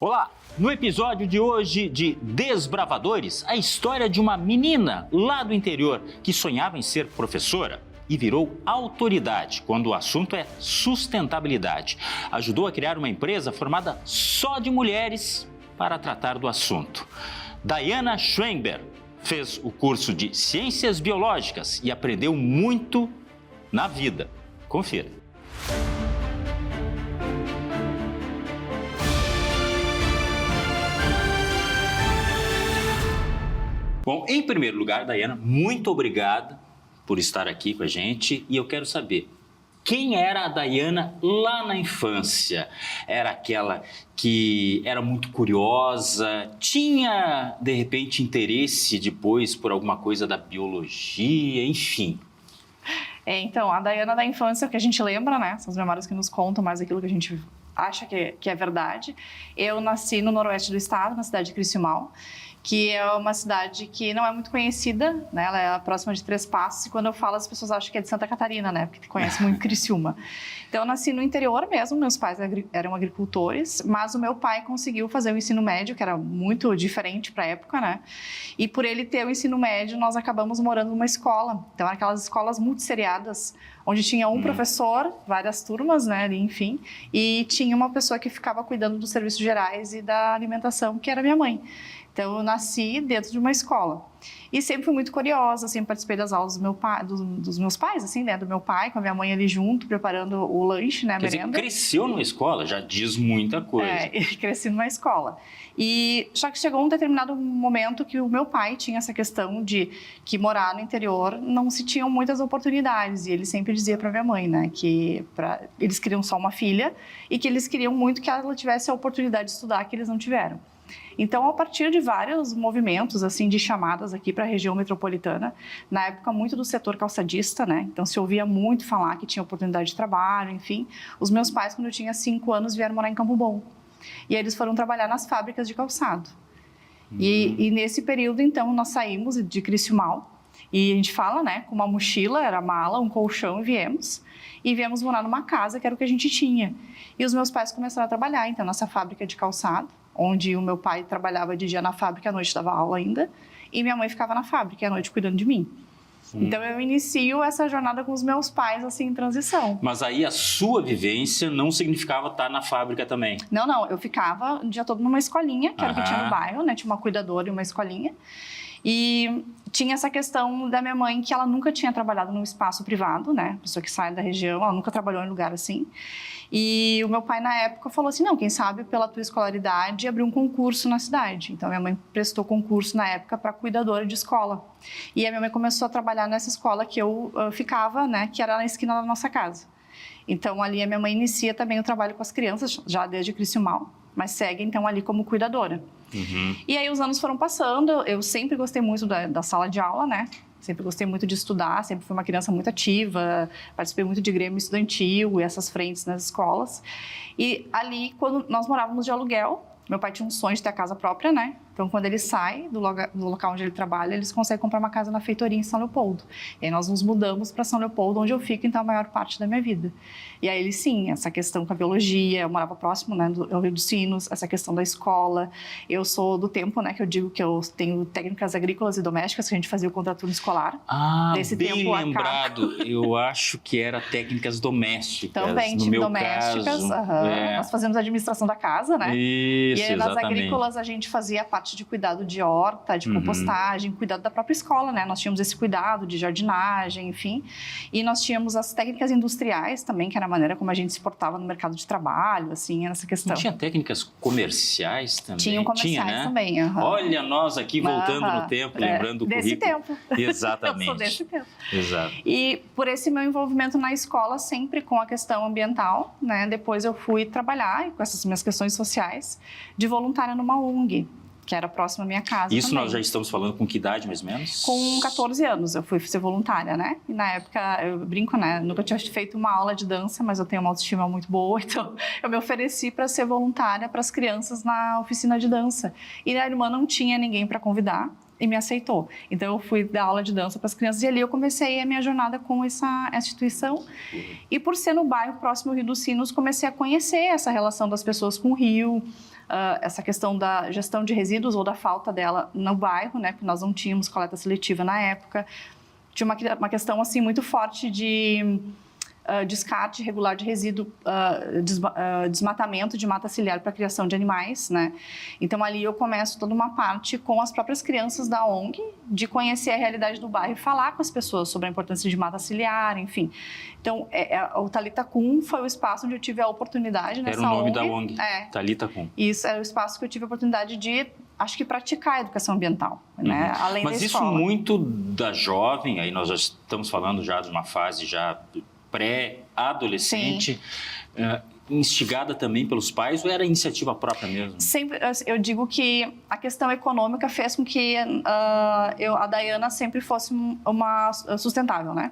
Olá! No episódio de hoje de Desbravadores, a história de uma menina lá do interior que sonhava em ser professora e virou autoridade quando o assunto é sustentabilidade. Ajudou a criar uma empresa formada só de mulheres para tratar do assunto. Diana Schwember fez o curso de Ciências Biológicas e aprendeu muito na vida. Confira. Bom, em primeiro lugar, Diana, muito obrigada por estar aqui com a gente e eu quero saber, quem era a Diana lá na infância? Era aquela que era muito curiosa, tinha, de repente, interesse depois por alguma coisa da biologia, enfim. Então, a Diana da infância, o que a gente lembra, né? São as memórias que nos contam mais aquilo que a gente acha que é verdade. Eu nasci no noroeste do estado, na cidade de Criciúmal, que é uma cidade que não é muito conhecida, né? Ela é próxima de Três Passos e quando eu falo as pessoas acham que é de Santa Catarina, né? Porque conhece muito Criciúma. Então eu nasci no interior mesmo, meus pais eram agricultores, mas o meu pai conseguiu fazer o ensino médio, que era muito diferente para a época, né? E por ele ter o ensino médio, nós acabamos morando numa escola. Então eram aquelas escolas multisseriadas, onde tinha um professor, várias turmas, né? Enfim, e tinha uma pessoa que ficava cuidando dos serviços gerais e da alimentação, que era minha mãe. Então, eu nasci dentro de uma escola. E sempre fui muito curiosa, sempre participei das aulas do meu pai, dos meus pais, assim, né? Do meu pai, com a minha mãe ali junto, preparando o lanche, né? A merenda. Quer dizer, cresceu numa escola, já diz muita coisa. Cresci numa escola. E só que chegou um determinado momento que o meu pai tinha essa questão de que morar no interior não se tinham muitas oportunidades. E ele sempre dizia para minha mãe, né? Que eles queriam só uma filha e que eles queriam muito que ela tivesse a oportunidade de estudar, que eles não tiveram. Então, a partir de vários movimentos, assim, de chamadas aqui para a região metropolitana, na época muito do setor calçadista, né? Então, se ouvia muito falar que tinha oportunidade de trabalho, enfim. Os meus pais, quando eu tinha 5 anos, vieram morar em Campo Bom. E aí eles foram trabalhar nas fábricas de calçado. E nesse período, então, nós saímos de Criciúmal. E a gente fala, né? Com uma mochila, era mala, um colchão, e viemos. E viemos morar numa casa, que era o que a gente tinha. E os meus pais começaram a trabalhar, então, nessa fábrica de calçado, onde o meu pai trabalhava de dia na fábrica, à noite dava aula ainda, e minha mãe ficava na fábrica, à noite cuidando de mim. Então, eu inicio essa jornada com os meus pais, assim, em transição. Mas aí a sua vivência não significava estar na fábrica também? Não, eu ficava o dia todo numa escolinha, que era o que tinha no bairro, né? Tinha uma cuidadora e uma escolinha. E tinha essa questão da minha mãe, que ela nunca tinha trabalhado num espaço privado, né? Pessoa que sai da região, ela nunca trabalhou em lugar assim. E o meu pai, na época, falou assim, não, quem sabe pela tua escolaridade abrir um concurso na cidade. Então, minha mãe prestou concurso na época para cuidadora de escola. E a minha mãe começou a trabalhar nessa escola que eu ficava, né? Que era na esquina da nossa casa. Então, ali a minha mãe inicia também o trabalho com as crianças, já desde Criciúmal, mas segue, então, ali como cuidadora. E aí os anos foram passando, eu sempre gostei muito da sala de aula, né? Sempre gostei muito de estudar, sempre fui uma criança muito ativa, participei muito de grêmio estudantil e essas frentes nas escolas. E ali, quando nós morávamos de aluguel, meu pai tinha um sonho de ter a casa própria, né? Então, quando ele sai do local onde ele trabalha, eles conseguem comprar uma casa na Feitoria, em São Leopoldo. E aí nós nos mudamos para São Leopoldo, onde eu fico, então, a maior parte da minha vida. E aí, ele, sim, essa questão com a biologia, eu morava próximo, né, do Rio dos Sinos, essa questão da escola. Eu sou do tempo, né, que eu digo que eu tenho técnicas agrícolas e domésticas, que a gente fazia o contraturno escolar. Desse bem tempo lembrado. Eu acho que era técnicas domésticas. Também, no meu domésticas. caso. Nós fazíamos a administração da casa, né? Isso, e aí, nas exatamente. agrícolas, a gente fazia a parte de cuidado de horta, de compostagem, cuidado da própria escola, né? Nós tínhamos esse cuidado de jardinagem, enfim. E nós tínhamos as técnicas industriais também, que era a maneira como a gente se portava no mercado de trabalho, assim, essa questão. Não tinha técnicas comerciais também? Tinham comerciais né? também. Olha, nós aqui voltando no tempo, lembrando o desse currículo. tempo. Exatamente. Eu sou desse tempo. Exato. E por esse meu envolvimento na escola, sempre com a questão ambiental, né? Depois eu fui trabalhar com essas minhas questões sociais de voluntária numa ONG, que era próximo à minha casa. Isso também. Nós já estamos falando com que idade, mais ou menos? Com 14 anos, eu fui ser voluntária, né? E na época, eu brinco, né? Nunca tinha feito uma aula de dança, mas eu tenho uma autoestima muito boa, então eu me ofereci para ser voluntária para as crianças na oficina de dança. E a irmã não tinha ninguém para convidar e me aceitou. Então, eu fui dar aula de dança para as crianças e ali eu comecei a minha jornada com essa instituição. E por ser no bairro próximo ao Rio dos Sinos, comecei a conhecer essa relação das pessoas com o rio, essa questão da gestão de resíduos ou da falta dela no bairro, né? Porque nós não tínhamos coleta seletiva na época. Tinha uma questão assim muito forte de descarte irregular de resíduo, desmatamento de mata ciliar para a criação de animais, né? Então, ali eu começo toda uma parte com as próprias crianças da ONG, de conhecer a realidade do bairro e falar com as pessoas sobre a importância de mata ciliar, enfim. Então, o Thalita Kum foi o espaço onde eu tive a oportunidade nessa ONG. Era o nome da ONG, Thalita Kum. Isso, era o espaço que eu tive a oportunidade de, acho que, praticar a educação ambiental, né? Além da escola. Mas isso muito da jovem, aí nós já estamos falando já de uma fase já pré-adolescente, instigada também pelos pais, ou era iniciativa própria mesmo? Sempre, eu digo que a questão econômica fez com que a Dayana sempre fosse uma sustentável, né?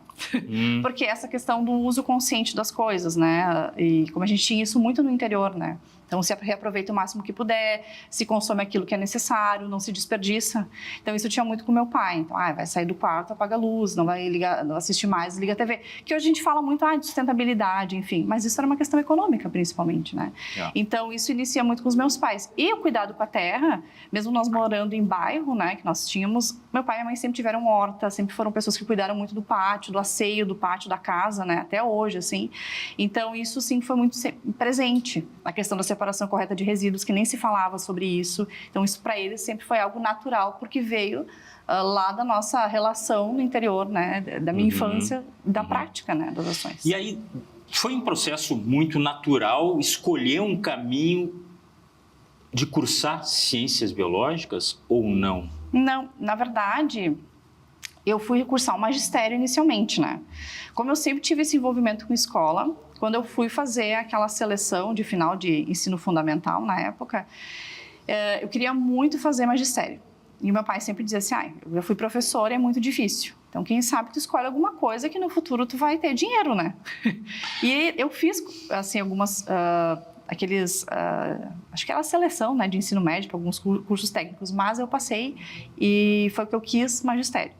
Porque essa questão do uso consciente das coisas, né? E como a gente tinha isso muito no interior, né? Então, se reaproveita o máximo que puder, se consome aquilo que é necessário, não se desperdiça. Então, isso eu tinha muito com meu pai. Então, vai sair do quarto, apaga a luz, não vai assistir mais, liga a TV. Que hoje a gente fala muito de sustentabilidade, enfim. Mas isso era uma questão econômica, principalmente, né? Então, isso inicia muito com os meus pais. E o cuidado com a terra, mesmo nós morando em bairro, né, que nós tínhamos, meu pai e a mãe sempre tiveram horta, sempre foram pessoas que cuidaram muito do pátio, do asseio do pátio da casa, né, até hoje, assim. Então, isso, sim, foi muito presente. A questão da separação correta de resíduos, que nem se falava sobre isso. Então, isso para eles sempre foi algo natural, porque veio lá da nossa relação no interior, né, da minha infância, da prática, né, das ações. E aí, foi um processo muito natural escolher um caminho de cursar ciências biológicas ou não? Não, na verdade, eu fui cursar o magistério inicialmente, né? Como eu sempre tive esse envolvimento com escola, quando eu fui fazer aquela seleção de final de ensino fundamental, na época, eu queria muito fazer magistério. E meu pai sempre dizia assim, eu fui professora, é muito difícil. Então, quem sabe tu escolhe alguma coisa que no futuro tu vai ter dinheiro, né? E eu fiz, assim, algumas... acho que era a seleção, né, de ensino médio, alguns cursos técnicos, mas eu passei e foi o que eu quis, magistério.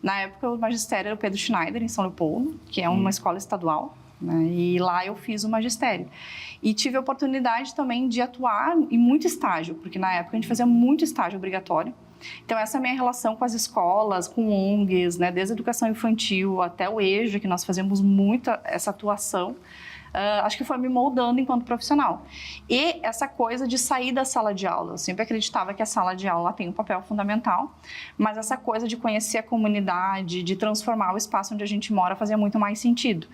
Na época, o magistério era o Pedro Schneider, em São Leopoldo, que é uma escola estadual, né, e lá eu fiz o magistério. E tive a oportunidade também de atuar em muito estágio, porque na época a gente fazia muito estágio obrigatório. Então, essa é a minha relação com as escolas, com ONGs, né, desde a educação infantil até o EJA, que nós fazemos muito essa atuação. Acho que foi me moldando enquanto profissional. E essa coisa de sair da sala de aula. Eu sempre acreditava que a sala de aula tem um papel fundamental, mas essa coisa de conhecer a comunidade, de transformar o espaço onde a gente mora, fazia muito mais sentido.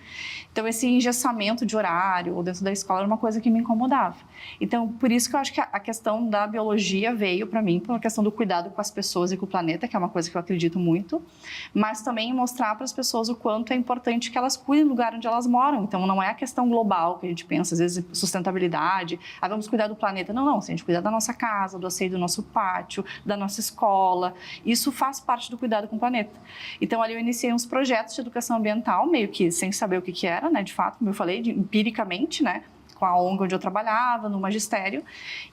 Então, esse engessamento de horário dentro da escola era uma coisa que me incomodava. Então, por isso que eu acho que a questão da biologia veio para mim, pela questão do cuidado com as pessoas e com o planeta, que é uma coisa que eu acredito muito, mas também mostrar para as pessoas o quanto é importante que elas cuidem do lugar onde elas moram. Então, não é a questão global que a gente pensa, às vezes sustentabilidade, vamos cuidar do planeta. Não, se a gente cuidar da nossa casa, do asseio do nosso pátio, da nossa escola, isso faz parte do cuidado com o planeta. Então, ali eu iniciei uns projetos de educação ambiental, meio que sem saber o que era, né, de fato, como eu falei, empiricamente, né, com a ONG onde eu trabalhava, no magistério.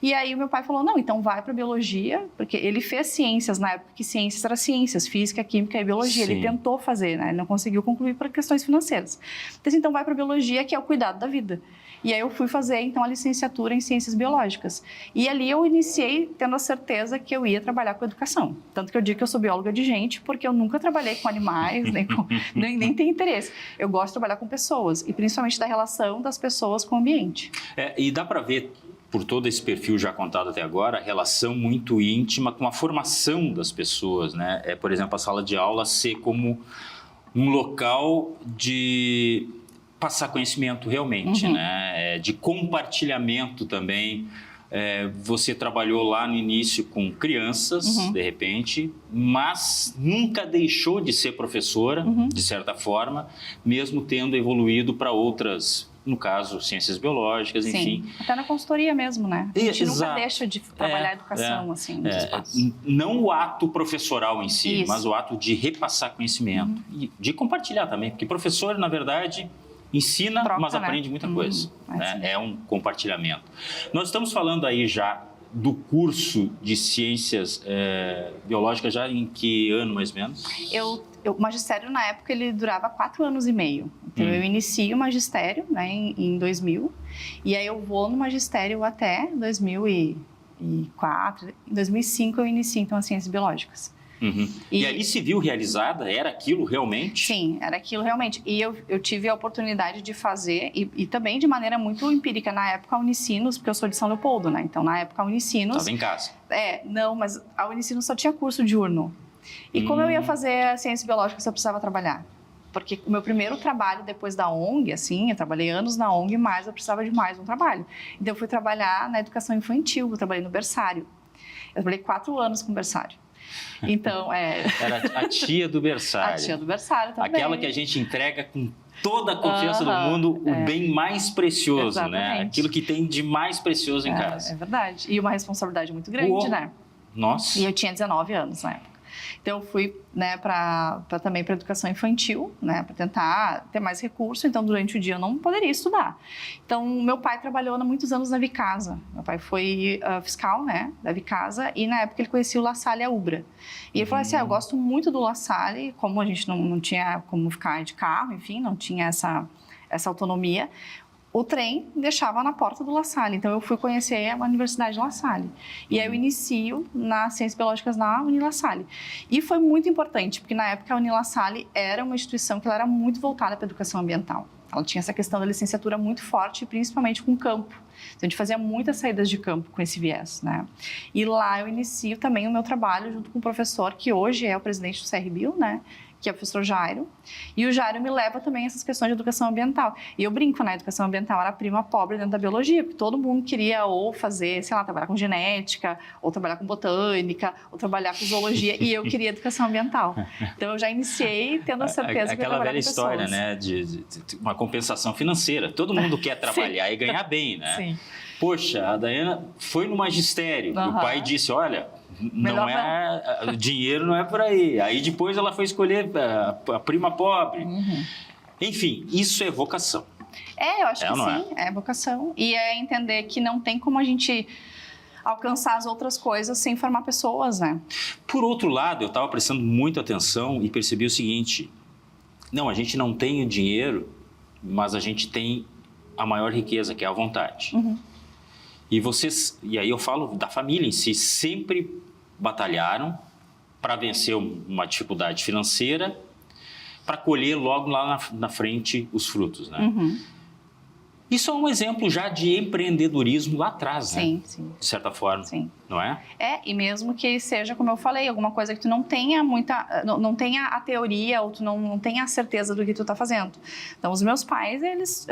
E aí o meu pai falou, não, então vai para biologia, porque ele fez ciências na época, que ciências era ciências, física, química e biologia. Sim. Ele tentou fazer, né? Ele não conseguiu concluir por questões financeiras. Então vai para biologia, que é o cuidado da vida. E aí eu fui fazer, então, a licenciatura em Ciências Biológicas. E ali eu iniciei tendo a certeza que eu ia trabalhar com educação. Tanto que eu digo que eu sou bióloga de gente, porque eu nunca trabalhei com animais, nem tenho interesse. Eu gosto de trabalhar com pessoas, e principalmente da relação das pessoas com o ambiente. E dá para ver, por todo esse perfil já contado até agora, a relação muito íntima com a formação das pessoas, né? Por exemplo, a sala de aula ser como um local de passar conhecimento realmente, né? De compartilhamento também. Você trabalhou lá no início com crianças, de repente, mas nunca deixou de ser professora, de certa forma, mesmo tendo evoluído para outras, no caso, ciências biológicas, enfim. Sim, até na consultoria mesmo, né? A gente nunca deixa de trabalhar a educação, assim, nos espaços. Não o ato professoral em si, mas o ato de repassar conhecimento e de compartilhar também, porque professor, na verdade, ensina, mas aprende muita coisa. Né? É um compartilhamento. Nós estamos falando aí já do curso de ciências biológicas já em que ano, mais ou menos? O magistério, na época, ele durava 4 anos e meio. Então, eu inicio o magistério, né, em 2000, e aí eu vou no magistério até 2004. Em 2005, eu inicio, então, as ciências biológicas. Uhum. E ali se viu realizada? Era aquilo realmente? Sim, era aquilo realmente. E eu tive a oportunidade de fazer, e também de maneira muito empírica, na época, a Unicinos, porque eu sou de São Leopoldo, né? Então, na época, a Unicinos... Estava em casa. Não, mas a Unicinos só tinha curso diurno. E como eu ia fazer ciências biológicas, eu precisava trabalhar. Porque o meu primeiro trabalho depois da ONG, assim, eu trabalhei anos na ONG, mas eu precisava de mais um trabalho. Então, eu fui trabalhar na educação infantil, eu trabalhei no berçário. Eu trabalhei 4 anos com berçário. Então, Era a tia do berçário. A tia do berçário também. Aquela que a gente entrega com toda a confiança do mundo, o bem mais precioso, exatamente, né? Aquilo que tem de mais precioso em casa. É verdade. E uma responsabilidade muito grande, né? Nossa. E eu tinha 19 anos na época. Então, eu fui, né, também para educação infantil, né, para tentar ter mais recurso. Então, durante o dia, eu não poderia estudar. Então, meu pai trabalhou há muitos anos na Vicasa. Meu pai foi fiscal, né, da Vicasa, e na época ele conhecia o La Salle e a Ubra. E ele falou assim, eu gosto muito do La Salle, como a gente não tinha como ficar de carro, enfim, não tinha essa autonomia. O trem deixava na porta do La Salle, então eu fui conhecer a Universidade de La Salle. E aí eu inicio nas Ciências Biológicas na Uni-La Salle. E foi muito importante, porque na época a Uni-La Salle era uma instituição que ela era muito voltada para a educação ambiental. Ela tinha essa questão da licenciatura muito forte, principalmente com campo. Então, a gente fazia muitas saídas de campo com esse viés, né? E lá eu inicio também o meu trabalho junto com o professor, que hoje é o presidente do CRBio, né? Que é o professor Jairo, e o Jairo me leva também a essas questões de educação ambiental. E eu brinco, né? A educação ambiental era a prima pobre dentro da biologia, porque todo mundo queria ou fazer, sei lá, trabalhar com genética, ou trabalhar com botânica, ou trabalhar com zoologia, e eu queria educação ambiental. Então, eu já iniciei tendo a certeza que eu ia trabalhar com pessoas. Aquela velha história, né? De uma compensação financeira. Todo mundo quer trabalhar e ganhar bem, né? Sim. Poxa, a Daiana foi no magistério, e o pai disse, olha... o dinheiro não é por aí. Aí depois ela foi escolher a prima pobre. Enfim, isso é vocação. Eu acho que sim, é vocação. E é entender que não tem como a gente alcançar as outras coisas sem formar pessoas, né? Por outro lado, eu estava prestando muita atenção e percebi o seguinte: não, a gente não tem o dinheiro, mas a gente tem a maior riqueza, que é a vontade. E aí eu falo da família em si, sempre batalharam para vencer uma dificuldade financeira, para colher logo lá na frente os frutos, né? Isso é um exemplo já de empreendedorismo lá atrás, né? Sim. De certa forma, não é? E mesmo que seja, como eu falei, alguma coisa que tu não tenha não tenha a teoria, ou tu não tenha a certeza do que tu tá fazendo. Então, os meus pais, eles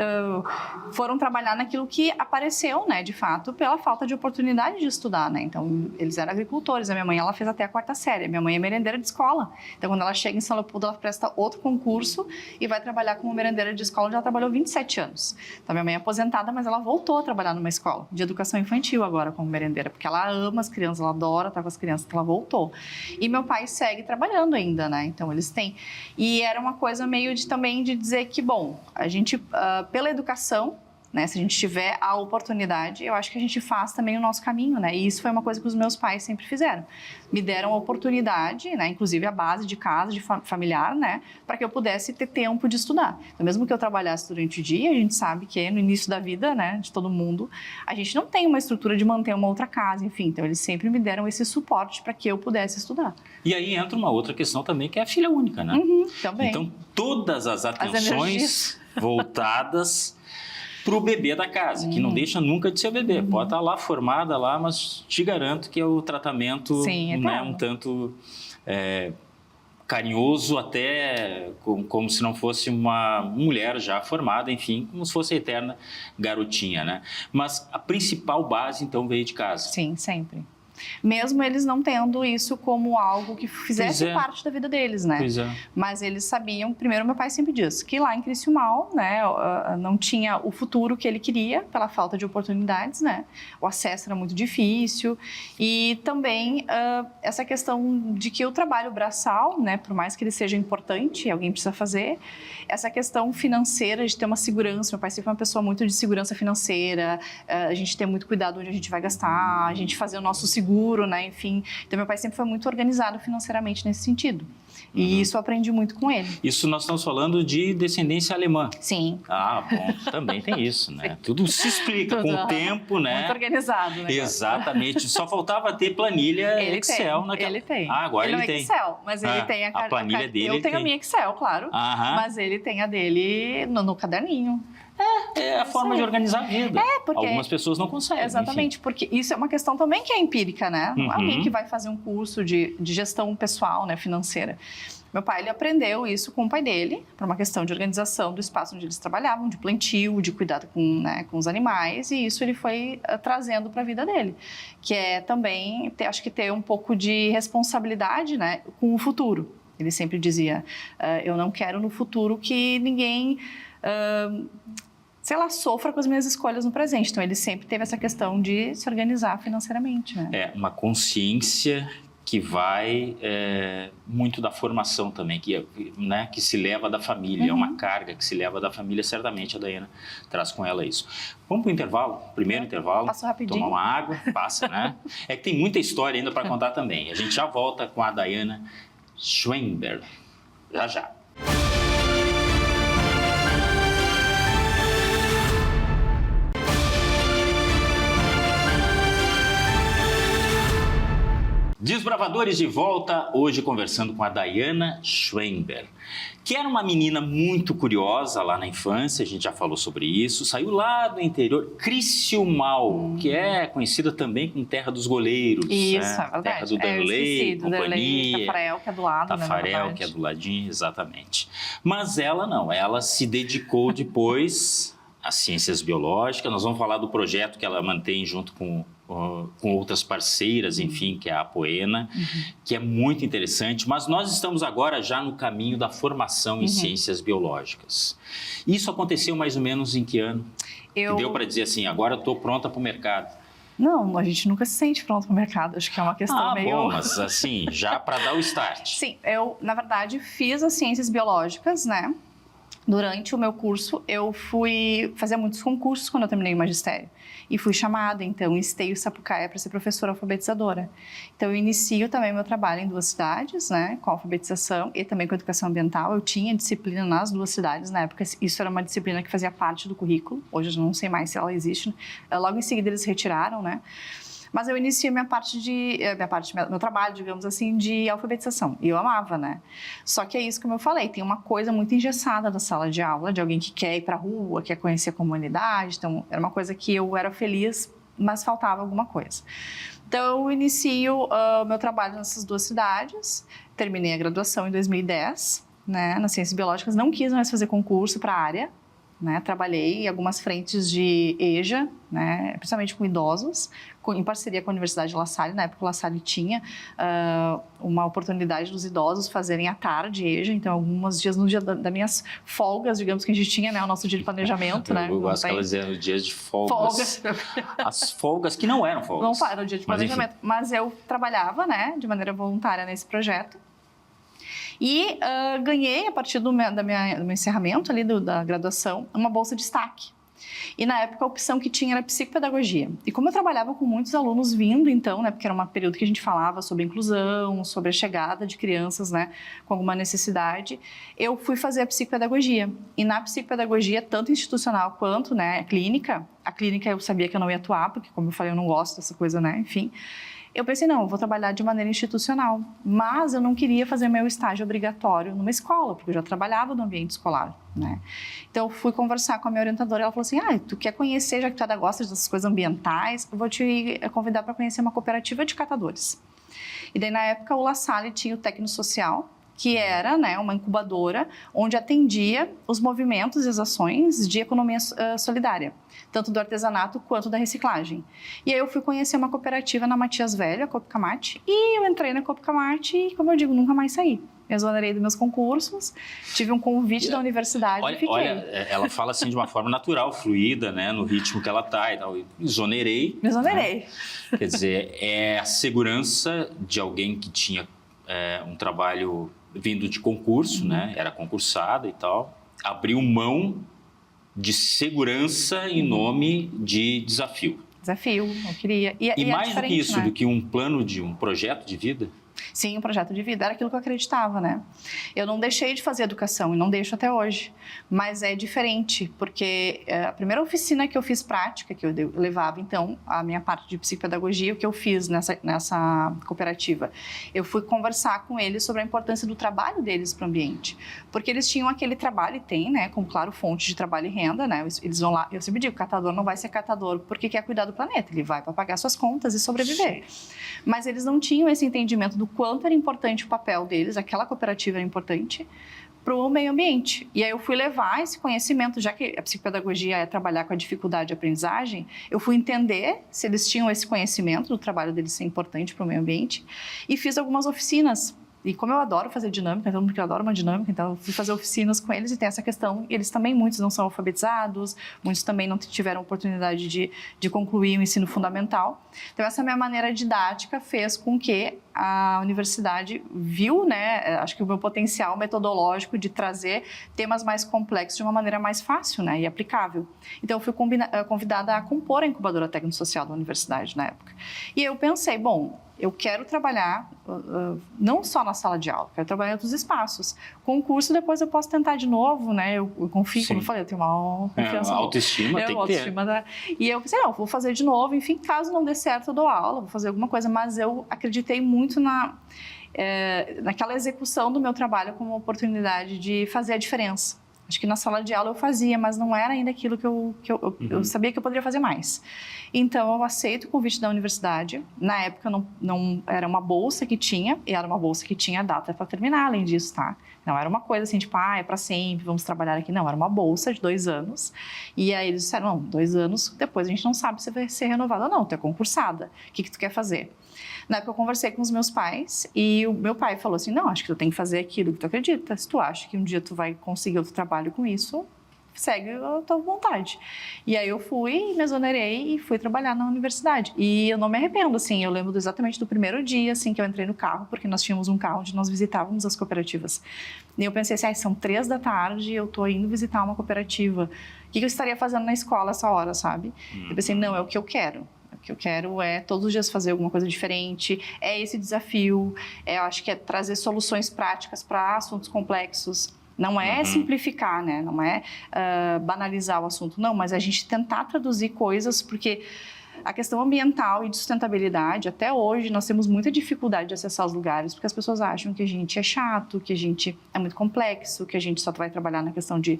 foram trabalhar naquilo que apareceu, né, de fato, pela falta de oportunidade de estudar, né? Então, eles eram agricultores. A minha mãe, ela fez até a 4ª série. A minha mãe é merendeira de escola. Então, quando ela chega em São Leopoldo, ela presta outro concurso e vai trabalhar como merendeira de escola, onde ela trabalhou 27 anos. Então, minha mãe é aposentada, mas ela voltou a trabalhar numa escola de educação infantil agora como merendeira, porque ela ama as crianças, ela adora estar com as crianças, então ela voltou. E meu pai segue trabalhando ainda, né? Então eles têm. E era uma coisa meio também de dizer que, bom, a gente, pela educação, né, se a gente tiver a oportunidade, eu acho que a gente faz também o nosso caminho, né? E isso foi uma coisa que os meus pais sempre fizeram. Me deram a oportunidade, né, inclusive a base de casa, de familiar, né, para que eu pudesse ter tempo de estudar. Então, mesmo que eu trabalhasse durante o dia, a gente sabe que no início da vida, né, de todo mundo, a gente não tem uma estrutura de manter uma outra casa, enfim. Então, eles sempre me deram esse suporte para que eu pudesse estudar. E aí entra uma outra questão também, que é a filha única, né? Também. Então, todas as atenções voltadas para o bebê da casa, que não deixa nunca de ser bebê. Pode estar lá formada lá, mas te garanto que é o tratamento, né, um tanto carinhoso, até como se não fosse uma mulher já formada, enfim, como se fosse a eterna garotinha, né? Mas a principal base, então, veio de casa. Sim, sempre. Mesmo eles não tendo isso como algo que fizesse parte da vida deles, né? Pois é. Mas eles sabiam, primeiro meu pai sempre disse, que lá em Criciúmal, né, não tinha o futuro que ele queria pela falta de oportunidades, né? O acesso era muito difícil e também essa questão de que o trabalho braçal, né, por mais que ele seja importante, alguém precisa fazer, essa questão financeira de ter uma segurança, meu pai sempre foi uma pessoa muito de segurança financeira, a gente ter muito cuidado onde a gente vai gastar, a gente fazer o nosso seguro, né, enfim. Então, meu pai sempre foi muito organizado financeiramente nesse sentido. E isso eu aprendi muito com ele. Isso nós estamos falando de descendência alemã. Sim. Ah, bom, também tem isso, né? Tudo se explica com o tempo, né? Muito organizado, né? Exatamente. Só faltava ter planilha Excel naquela... Ele tem. Ah, agora ele não tem. é Excel, mas ele tem a planilha dele. Eu tenho a minha Excel, claro. Mas ele tem a dele no caderninho. É a forma de organizar a vida. Porque... Algumas pessoas não conseguem. Exatamente, enfim. porque isso é uma questão também que é empírica, né? Não é alguém que vai fazer um curso de gestão pessoal, né, financeira. Meu pai, ele aprendeu isso com o pai dele, por uma questão de organização do espaço onde eles trabalhavam, de plantio, de cuidado com os animais, e isso ele foi trazendo para a vida dele, que é também, acho que ter um pouco de responsabilidade, né, com o futuro. Ele sempre dizia, eu não quero no futuro que ninguém... sei lá, sofra com as minhas escolhas no presente. Então, ele sempre teve essa questão de se organizar financeiramente, né? É uma consciência que vai muito da formação também, né, que se leva da família, é uma carga que se leva da família, certamente a Daiana traz com ela isso. Vamos para o intervalo? Primeiro intervalo. Passo rapidinho. Tomar uma água, passa, né? É que tem muita história ainda para contar também. A gente já volta com a Daiana Schwember. Já, já. Desbravadores de volta, hoje conversando com a Daiana Schwember, que era uma menina muito curiosa lá na infância, a gente já falou sobre isso, saiu lá do interior, Criciúmal, que é conhecida também como Terra dos Goleiros. Isso, é verdade. Terra do Danley, companhia. Tafarel, que é do lado, Tafarel, que é do ladinho, exatamente. Mas ela não, ela se dedicou depois às ciências biológicas, nós vamos falar do projeto que ela mantém junto com outras parceiras, enfim, que é a Apoena, que é muito interessante, mas nós estamos agora já no caminho da formação em ciências biológicas. Isso aconteceu mais ou menos em que ano? Deu para dizer assim, agora eu estou pronta para o mercado? Não, a gente nunca se sente pronto para o mercado, acho que é uma questão meio... bom, mas assim, já para dar o start. Sim, eu, na verdade, fiz as ciências biológicas, né? Durante o meu curso, eu fui fazer muitos concursos quando eu terminei o magistério. E fui chamada, então, em Esteio, Sapucaia, para ser professora alfabetizadora. Então, eu inicio também meu trabalho em 2 cidades, né, com alfabetização e também com educação ambiental. Eu tinha disciplina nas 2 cidades, na época isso era uma disciplina que fazia parte do currículo. Hoje eu não sei mais se ela existe. Logo em seguida eles retiraram, né. Mas eu iniciei meu trabalho, digamos assim, de alfabetização. E eu amava, né? Só que é isso como eu falei, tem uma coisa muito engessada da sala de aula, de alguém que quer ir para a rua, quer conhecer a comunidade. Então, era uma coisa que eu era feliz, mas faltava alguma coisa. Então, eu inicio meu trabalho nessas 2 cidades, terminei a graduação em 2010, né, nas ciências biológicas, não quis mais fazer concurso para a área, né, trabalhei em algumas frentes de EJA, né, principalmente com idosos, em parceria com a Universidade de La Salle. Na época, La Salle tinha uma oportunidade dos idosos fazerem à tarde EJA, então alguns dias, no dia das minhas folgas, digamos que a gente tinha, né, o nosso dia de planejamento. Né, eu gosto que elas diziam dias de folgas. As folgas que não eram folgas. Não eram dia de planejamento, mas eu trabalhava, né, de maneira voluntária nesse projeto. E ganhei, a partir do meu encerramento ali da graduação, uma bolsa de destaque. E na época a opção que tinha era psicopedagogia. E como eu trabalhava com muitos alunos vindo, então, né, porque era um período que a gente falava sobre inclusão, sobre a chegada de crianças, né, com alguma necessidade, eu fui fazer a psicopedagogia. E na psicopedagogia, tanto institucional quanto, né, clínica, a clínica eu sabia que eu não ia atuar, porque, como eu falei, eu não gosto dessa coisa, né, enfim. Eu pensei, não, eu vou trabalhar de maneira institucional, mas eu não queria fazer meu estágio obrigatório numa escola, porque eu já trabalhava no ambiente escolar, né? Então, eu fui conversar com a minha orientadora, ela falou assim, tu quer conhecer, já que tu gosta dessas coisas ambientais, eu vou te convidar para conhecer uma cooperativa de catadores. E daí, na época, o La Salle tinha o técnico social, que era, né, uma incubadora onde atendia os movimentos e as ações de economia solidária, tanto do artesanato quanto da reciclagem. E aí eu fui conhecer uma cooperativa na Matias Velho, a Copcamate, e eu entrei na Copcamate e, como eu digo, nunca mais saí. Me exonerei dos meus concursos, tive um convite da universidade e fiquei. Olha, ela fala assim de uma forma natural, fluida, né, no ritmo que ela está e tal. Exonerei. Me exonerei. Né? Quer dizer, é a segurança de alguém que tinha um trabalho vindo de concurso, né? Era concursada e tal, abriu mão de segurança em nome de desafio. Desafio, eu queria. E mais do que isso, né? do que um plano um projeto de vida? Sim, um projeto de vida, era aquilo que eu acreditava, né? Eu não deixei de fazer educação e não deixo até hoje, mas é diferente, porque a primeira oficina que eu fiz prática, que eu levava, então, a minha parte de psicopedagogia, o que eu fiz nessa cooperativa, eu fui conversar com eles sobre a importância do trabalho deles para o ambiente, porque eles tinham aquele trabalho, e tem, né, como claro, fonte de trabalho e renda, né? Eles vão lá, eu sempre digo, catador não vai ser catador porque quer cuidar do planeta, ele vai para pagar suas contas e sobreviver. Mas eles não tinham esse entendimento do quanto era importante o papel deles, aquela cooperativa era importante, para o meio ambiente. E aí eu fui levar esse conhecimento, já que a psicopedagogia é trabalhar com a dificuldade de aprendizagem, eu fui entender se eles tinham esse conhecimento do trabalho deles ser importante para o meio ambiente e fiz algumas oficinas. E como eu adoro fazer dinâmica, então eu adoro uma dinâmica, então eu fui fazer oficinas com eles e tem essa questão, eles também, muitos não são alfabetizados, muitos também não tiveram oportunidade de concluir o ensino fundamental. Então essa minha maneira didática fez com que a universidade viu, né, acho que o meu potencial metodológico de trazer temas mais complexos de uma maneira mais fácil, né, e aplicável. Então eu fui convidada a compor a incubadora técnico-social da universidade na época. E eu pensei, bom, eu quero trabalhar não só na sala de aula, quero trabalhar em outros espaços. Concurso, depois eu posso tentar de novo, né? Eu confio, como eu falei, eu tenho uma confiança. Autoestima tem que ter. E eu pensei, não, vou fazer de novo, enfim, caso não dê certo, eu dou aula, vou fazer alguma coisa. Mas eu acreditei muito naquela execução do meu trabalho como uma oportunidade de fazer a diferença. Acho que na sala de aula eu fazia, mas não era ainda aquilo que eu sabia que eu poderia fazer mais. Então, eu aceito o convite da universidade. Na época, não era uma bolsa que tinha, e era uma bolsa que tinha data para terminar, além disso, tá? Não era uma coisa assim, tipo, é para sempre, vamos trabalhar aqui. Não, era uma bolsa de 2 anos. E aí eles disseram, não, 2 anos, depois a gente não sabe se vai ser renovada ou não, tu é concursada. O que tu quer fazer? Na época eu conversei com os meus pais e o meu pai falou assim, não, acho que tu tem que fazer aquilo que tu acredita. Se tu acha que um dia tu vai conseguir outro trabalho com isso, segue a tua vontade. E aí eu fui, me exonerei e fui trabalhar na universidade. E eu não me arrependo, assim, eu lembro exatamente do primeiro dia, assim, que eu entrei no carro, porque nós tínhamos um carro onde nós visitávamos as cooperativas. E eu pensei assim, são 3 da tarde, eu tô indo visitar uma cooperativa. O que eu estaria fazendo na escola essa hora, sabe? Eu pensei, não, é o que eu quero. O que eu quero é todos os dias fazer alguma coisa diferente, é esse desafio, eu acho que é trazer soluções práticas para assuntos complexos. Não é simplificar, né? Não é banalizar o assunto, não, mas a gente tentar traduzir coisas, porque a questão ambiental e de sustentabilidade, até hoje, nós temos muita dificuldade de acessar os lugares, porque as pessoas acham que a gente é chato, que a gente é muito complexo, que a gente só vai trabalhar na questão de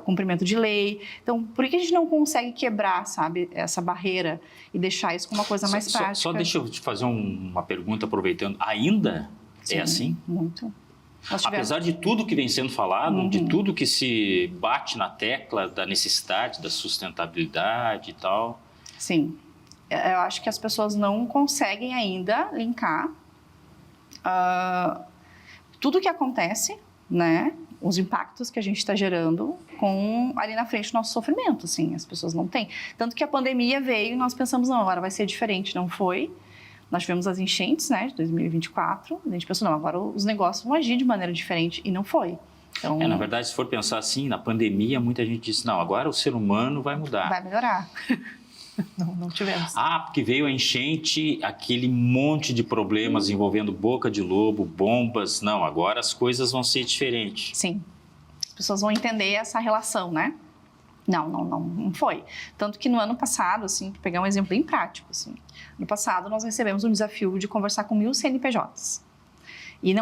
cumprimento de lei. Então, por que a gente não consegue quebrar, sabe, essa barreira e deixar isso como uma coisa mais prática? Só deixa eu te fazer uma pergunta, aproveitando. Ainda é assim? Muito. Apesar de tudo que vem sendo falado, de tudo que se bate na tecla da necessidade, da sustentabilidade e tal... Sim, eu acho que as pessoas não conseguem ainda linkar tudo o que acontece, né, os impactos que a gente está gerando com ali na frente o nosso sofrimento, assim, as pessoas não têm. Tanto que a pandemia veio e nós pensamos, não, agora vai ser diferente, não foi. Nós tivemos as enchentes, né, de 2024, a gente pensou, não, agora os negócios vão agir de maneira diferente, e não foi. Então, na verdade, se for pensar assim, na pandemia, muita gente disse, não, agora o ser humano vai mudar. Vai melhorar. Não tivemos. Porque veio a enchente, aquele monte de problemas envolvendo boca de lobo, bombas. Não, agora as coisas vão ser diferentes. Sim. As pessoas vão entender essa relação, né? Não foi. Tanto que no ano passado, assim, para pegar um exemplo bem prático, assim, no passado nós recebemos um desafio de conversar com 1.000 CNPJs. E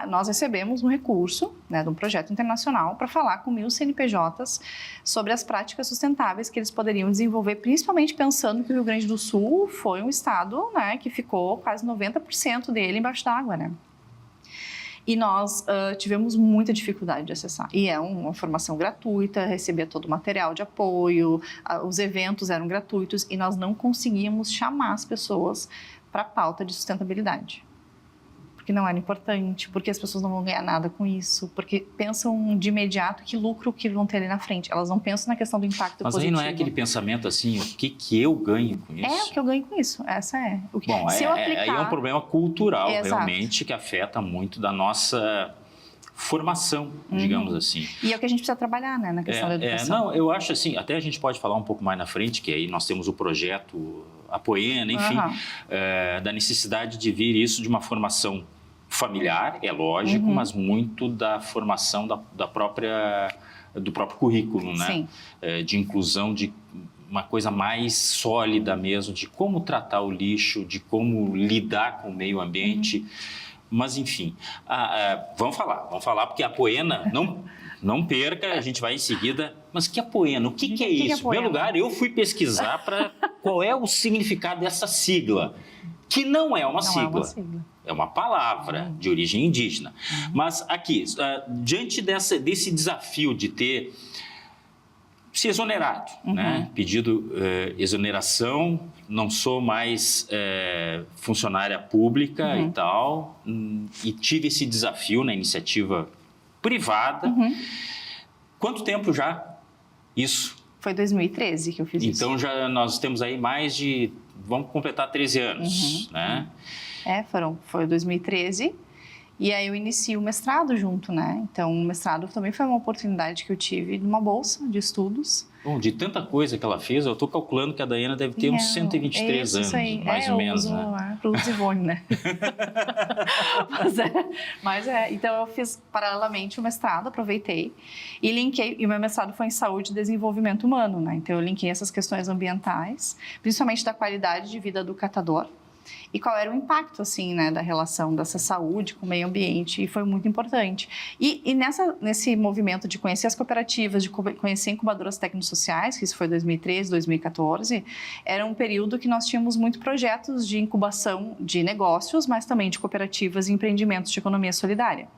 nós recebemos um recurso, né, de um projeto internacional para falar com 1.000 CNPJs sobre as práticas sustentáveis que eles poderiam desenvolver, principalmente pensando que o Rio Grande do Sul foi um estado, né, que ficou quase 90% dele embaixo d'água, né? E nós tivemos muita dificuldade de acessar. E é uma formação gratuita, recebia todo o material de apoio, os eventos eram gratuitos e nós não conseguíamos chamar as pessoas para a pauta de sustentabilidade. Porque não era importante, porque as pessoas não vão ganhar nada com isso, porque pensam de imediato que lucro que vão ter ali na frente. Elas não pensam na questão do impacto positivo. Mas aí não é aquele pensamento assim, o que eu ganho com isso? É o que eu ganho com isso, essa é. Bom, se eu aplicar... aí é um problema cultural, Exato. Realmente, que afeta muito da nossa formação, digamos assim. E é o que a gente precisa trabalhar, né, na questão da educação. Não, eu acho assim, até a gente pode falar um pouco mais na frente, que aí nós temos o projeto Apoena, enfim, da necessidade de vir isso de uma formação familiar, é lógico, mas muito da formação do próprio currículo, né? Sim. De inclusão, de uma coisa mais sólida mesmo, de como tratar o lixo, de como lidar com o meio ambiente. Mas, enfim, vamos falar, porque a Apoena, não perca, a gente vai em seguida. Mas que Apoena? O que é isso? Em primeiro lugar, eu fui pesquisar para qual é o significado dessa sigla, que não é uma sigla. É uma palavra de origem indígena. Mas aqui, diante desse desafio de ter se exonerado, né? Pedido exoneração, não sou mais funcionária pública e tal, e tive esse desafio na iniciativa privada. Quanto tempo já isso? Foi 2013 que eu fiz isso. Então nós temos aí vamos completar 13 anos, né? Foi 2013 e aí eu iniciei o mestrado junto, né? Então o mestrado também foi uma oportunidade que eu tive de uma bolsa de estudos. Bom, de tanta coisa que ela fez, eu estou calculando que a Daiana deve ter uns 123 anos, mais ou menos, né? Pro Zivone, né? Então eu fiz paralelamente o mestrado, aproveitei e linkei, e o meu mestrado foi em saúde e desenvolvimento humano, né? Então eu linkei essas questões ambientais, principalmente da qualidade de vida do catador, e qual era o impacto, assim, né, da relação dessa saúde com o meio ambiente, e foi muito importante. E nesse movimento de conhecer as cooperativas, de conhecer incubadoras técnico-sociais, que isso foi 2013, 2014, era um período que nós tínhamos muitos projetos de incubação de negócios, mas também de cooperativas e empreendimentos de economia solidária.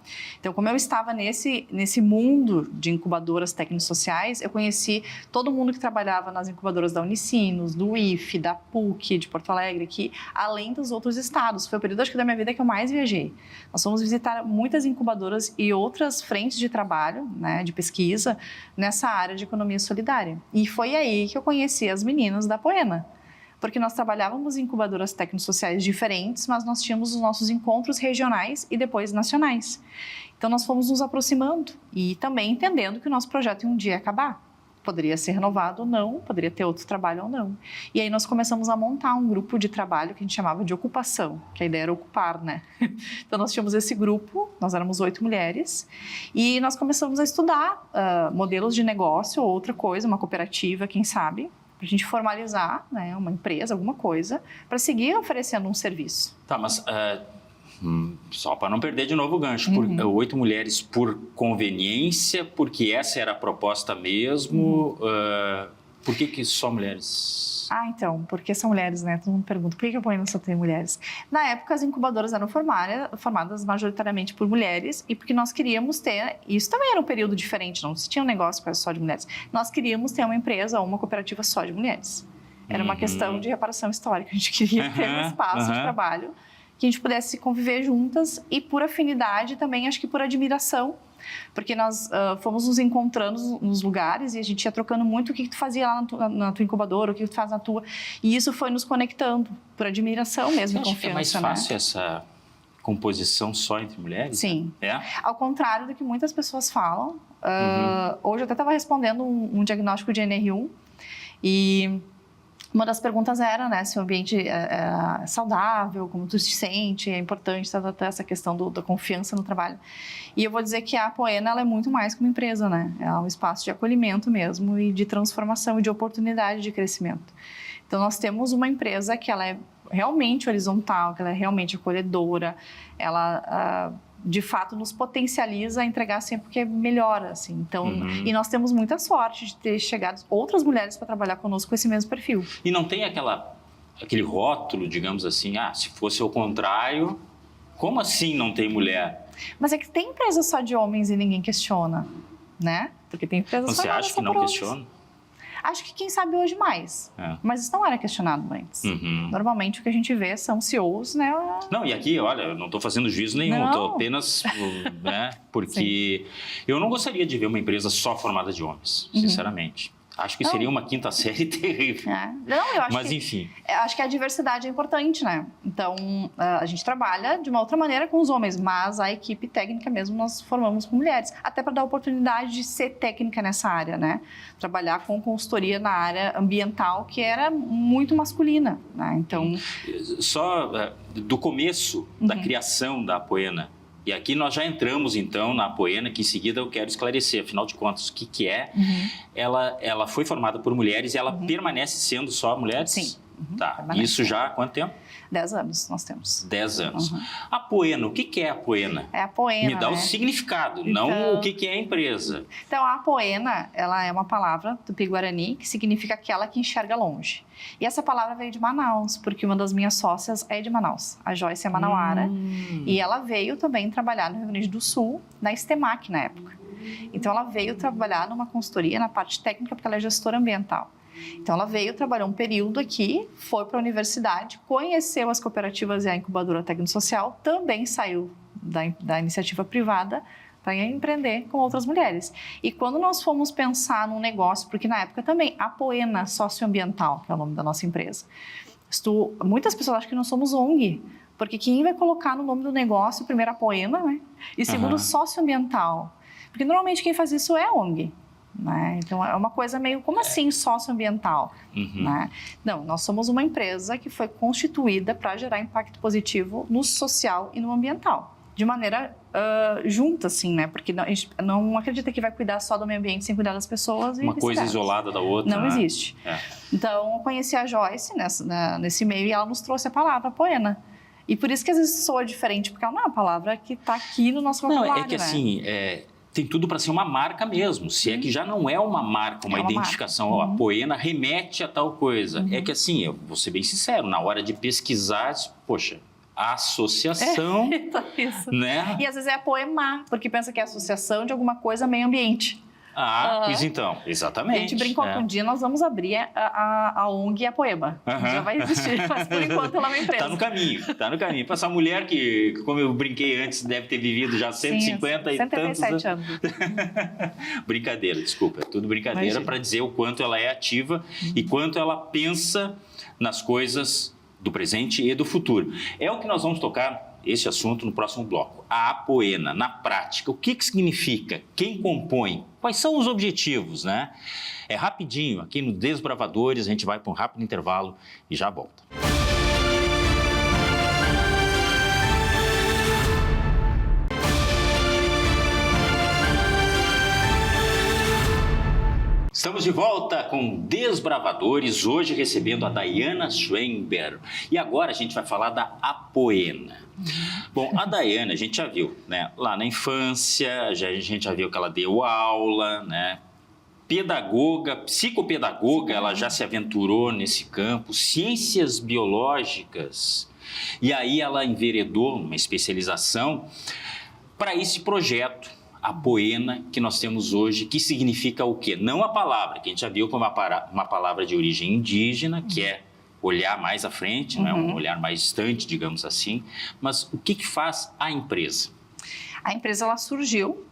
Então, como eu estava nesse mundo de incubadoras técnico-sociais, eu conheci todo mundo que trabalhava nas incubadoras da Unicinos, do IFE, da PUC, de Porto Alegre, que além dos outros estados. Foi o período, acho que, da minha vida que eu mais viajei. Nós fomos visitar muitas incubadoras e outras frentes de trabalho, né, de pesquisa, nessa área de economia solidária. E foi aí que eu conheci as meninas da Apoena. Porque nós trabalhávamos em incubadoras técnico-sociais diferentes, mas nós tínhamos os nossos encontros regionais e depois nacionais. Então, nós fomos nos aproximando e também entendendo que o nosso projeto um dia ia acabar. Poderia ser renovado ou não, poderia ter outro trabalho ou não. E aí nós começamos a montar um grupo de trabalho que a gente chamava de ocupação, que a ideia era ocupar, né? Então nós tínhamos esse grupo, nós éramos 8 mulheres, e nós começamos a estudar modelos de negócio ou outra coisa, uma cooperativa, quem sabe, para a gente formalizar, né, uma empresa, alguma coisa, para seguir oferecendo um serviço. Tá, mas... só para não perder de novo o gancho, 8 mulheres por conveniência, porque essa era a proposta mesmo, por que só mulheres? Então, porque são mulheres, né? Todo mundo pergunta, por que a Apoena só tem mulheres? Na época, as incubadoras eram formadas majoritariamente por mulheres e porque nós queríamos ter, isso também era um período diferente, não se tinha um negócio só de mulheres, nós queríamos ter uma empresa ou uma cooperativa só de mulheres. Era uma questão de reparação histórica, a gente queria ter um espaço de trabalho que a gente pudesse conviver juntas e por afinidade também, acho que por admiração, porque nós fomos nos encontrando nos lugares e a gente ia trocando muito o que tu fazia lá na tua incubadora, o que tu faz na tua, e isso foi nos conectando por admiração mesmo, confiança. Que é mais fácil essa composição só entre mulheres? Sim. É? Ao contrário do que muitas pessoas falam, hoje eu até estava respondendo um diagnóstico de NR1 e... uma das perguntas era, né, se o ambiente é saudável, como tu se sente, é importante essa questão da confiança no trabalho. E eu vou dizer que a Apoena, ela é muito mais que uma empresa, né? É um espaço de acolhimento mesmo e de transformação e de oportunidade de crescimento. Então, nós temos uma empresa que ela é realmente horizontal, que ela é realmente acolhedora, ela... de fato, nos potencializa a entregar sempre que melhora, assim. Então, e nós temos muita sorte de ter chegado outras mulheres para trabalhar conosco com esse mesmo perfil. E não tem aquele rótulo, digamos assim, se fosse o contrário, Como assim não tem mulher? Mas é que tem empresa só de homens e ninguém questiona, né? Porque tem empresas Você acha que não questiona? Acho que quem sabe hoje mais, mas isso não era questionado antes. Normalmente o que a gente vê são CEOs, né? Não, e aqui, olha, eu não estou fazendo juízo nenhum, estou apenas, né, porque eu não gostaria de ver uma empresa só formada de homens, sinceramente. Acho que seria uma quinta série terrível. Não, eu acho mas enfim. Acho que a diversidade é importante, né? Então, a gente trabalha de uma outra maneira com os homens, mas a equipe técnica mesmo nós formamos com mulheres. Até para dar oportunidade de ser técnica nessa área, né? Trabalhar com consultoria na área ambiental, que era muito masculina, né? Então... Só do começo da criação da Apoena, e aqui nós já entramos, então, na Apoena, que em seguida eu quero esclarecer, afinal de contas, o que é. Ela foi formada por mulheres e ela permanece sendo só mulheres? Sim. Tá. Isso já há quanto tempo? 10 anos nós temos. 10 anos. A Apoena, o que é a Apoena? É a Apoena, me dá o significado, então, não o que é a empresa. Então, a Apoena, ela é uma palavra do Tupi-Guarani que significa aquela que enxerga longe. E essa palavra veio de Manaus, porque uma das minhas sócias é de Manaus. A Joyce é manauara. E ela veio também trabalhar no Rio Grande do Sul, na Estemac na época. Então, ela veio trabalhar numa consultoria na parte técnica, porque ela é gestora ambiental. Então, ela veio trabalhar um período aqui, foi para a universidade, conheceu as cooperativas e a incubadora técnico-social, também saiu da iniciativa privada para empreender com outras mulheres. E quando nós fomos pensar num negócio, porque na época também, a Apoena Socioambiental, que é o nome da nossa empresa, muitas pessoas acham que nós somos ONG, porque quem vai colocar no nome do negócio, primeiro, Apoena, né? E segundo, socioambiental. Porque normalmente quem faz isso é ONG. Né? Então, é uma coisa meio, como assim, socioambiental? Né? Não, nós somos uma empresa que foi constituída para gerar impacto positivo no social e no ambiental. De maneira junta, assim, né? Porque a gente não acredita que vai cuidar só do meio ambiente sem cuidar das pessoas. Uma coisa isolada da outra. Não existe. Então, eu conheci a Joyce nesse meio e ela nos trouxe a palavra Apoena. E por isso que às vezes soa diferente, porque ela não é uma palavra que está aqui no nosso vocabulário. Não, é que assim... tem tudo para ser uma marca mesmo, se é que já não é uma marca, uma identificação, a Apoena remete a tal coisa. É que assim, eu vou ser bem sincero, na hora de pesquisar, poxa, a associação, né? E às vezes é Apoemar, porque pensa que é associação de alguma coisa meio ambiente. Pois então, exatamente. A gente brincou que um dia nós vamos abrir a ONG Apoema. Já vai existir, mas por enquanto ela é uma empresa. Tá no caminho. Para essa mulher que, como eu brinquei antes, deve ter vivido já 150 e tantos 137 anos. Brincadeira, desculpa. É tudo brincadeira para dizer o quanto ela é ativa e quanto ela pensa nas coisas do presente e do futuro. É o que nós vamos tocar esse assunto no próximo bloco. A Apoena, na prática, o que significa? Quem compõe? Quais são os objetivos, né? É rapidinho, aqui no Desbravadores, a gente vai para um rápido intervalo e já volta. Estamos de volta com Desbravadores, hoje recebendo a Daiana Schwember. E agora a gente vai falar da Apoena. Bom, a Daiana, a gente já viu, né? Lá na infância, a gente já viu que ela deu aula, né? Pedagoga, psicopedagoga, ela já se aventurou nesse campo, ciências biológicas. E aí ela enveredou uma especialização para esse projeto. A Apoena que nós temos hoje, que significa o quê? Não a palavra, que a gente já viu como uma palavra de origem indígena, que é olhar mais à frente, né? Um olhar mais distante, digamos assim. Mas o que faz a empresa? A empresa ela surgiu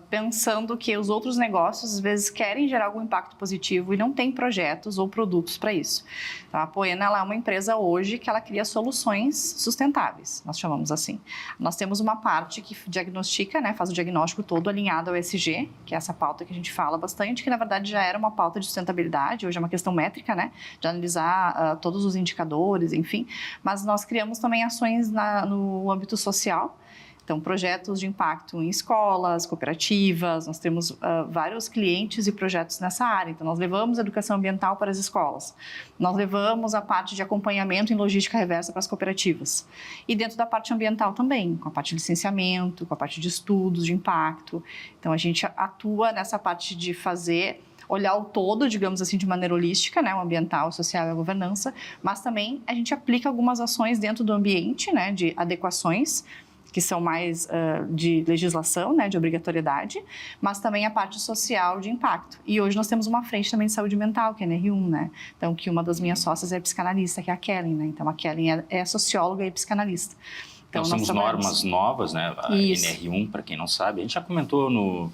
pensando que os outros negócios, às vezes, querem gerar algum impacto positivo e não tem projetos ou produtos para isso. Então, a Apoena ela é uma empresa hoje que ela cria soluções sustentáveis, nós chamamos assim. Nós temos uma parte que diagnostica, né, faz o diagnóstico todo alinhado ao ESG, que é essa pauta que a gente fala bastante, que na verdade já era uma pauta de sustentabilidade, hoje é uma questão métrica, né, de analisar todos os indicadores, enfim. Mas nós criamos também ações no âmbito social. Então, projetos de impacto em escolas, cooperativas, nós temos vários clientes e projetos nessa área. Então, nós levamos a educação ambiental para as escolas, nós levamos a parte de acompanhamento em logística reversa para as cooperativas. E dentro da parte ambiental também, com a parte de licenciamento, com a parte de estudos de impacto. Então, a gente atua nessa parte de fazer olhar o todo, digamos assim, de maneira holística, né, o ambiental, o social e a governança, mas também a gente aplica algumas ações dentro do ambiente, né, de adequações, que são mais de legislação, né, de obrigatoriedade, mas também a parte social de impacto. E hoje nós temos uma frente também de saúde mental, que é a NR1, né? Então, que uma das minhas sócias é psicanalista, que é a Kellen, né? Então, a Kellen é socióloga e psicanalista. Então, nós temos normas novas, né? A NR1, para quem não sabe, a gente já comentou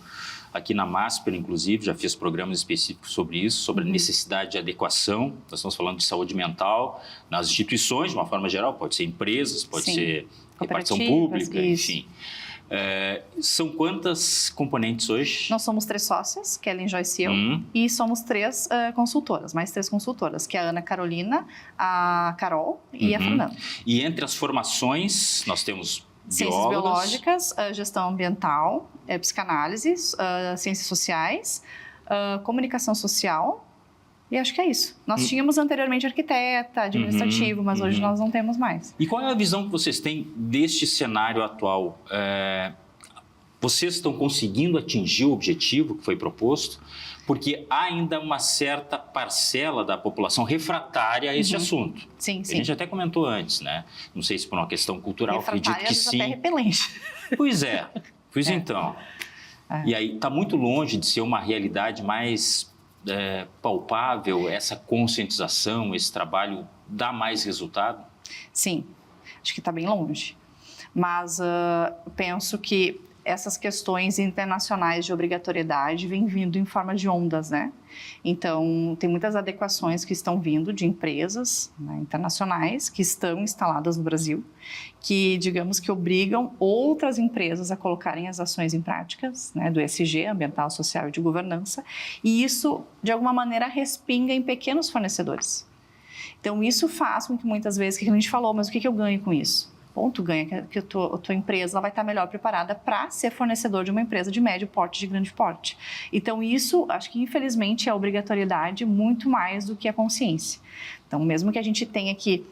aqui na Masper, inclusive, já fiz programas específicos sobre isso, sobre a necessidade de adequação. Nós estamos falando de saúde mental nas instituições, de uma forma geral, pode ser empresas, pode ser repartição pública, enfim. São quantas componentes hoje? Nós somos 3 sócias, Kellen, Joyce e eu, e somos 3 consultoras, mais 3 consultoras, que é a Ana Carolina, a Carol e a Fernanda. E entre as formações, nós temos ciências biológicas, gestão ambiental, psicanálise, ciências sociais, comunicação social, e acho que é isso. Nós tínhamos anteriormente arquiteta, administrativo, mas hoje nós não temos mais. E qual é a visão que vocês têm deste cenário atual? Vocês estão conseguindo atingir o objetivo que foi proposto? Porque há ainda uma certa parcela da população refratária a este assunto. Sim, sim. A gente até comentou antes, né? Não sei se por uma questão cultural, acredito que sim. Até repelente. Pois é. Então. E aí está muito longe de ser uma realidade mais palpável, essa conscientização, esse trabalho dá mais resultado? Sim, acho que está bem longe. Mas penso que essas questões internacionais de obrigatoriedade vêm vindo em forma de ondas, né? Então, tem muitas adequações que estão vindo de empresas, né, internacionais que estão instaladas no Brasil, que, digamos, que obrigam outras empresas a colocarem as ações em práticas, né, do ESG, ambiental, social e de governança, e isso, de alguma maneira, respinga em pequenos fornecedores. Então, isso faz com que muitas vezes, que a gente falou, mas o que eu ganho com isso? Tu ganha que a tua empresa ela vai estar melhor preparada para ser fornecedor de uma empresa de médio porte, de grande porte. Então, isso, acho que, infelizmente, é a obrigatoriedade muito mais do que a consciência. Então, mesmo que a gente tenha que,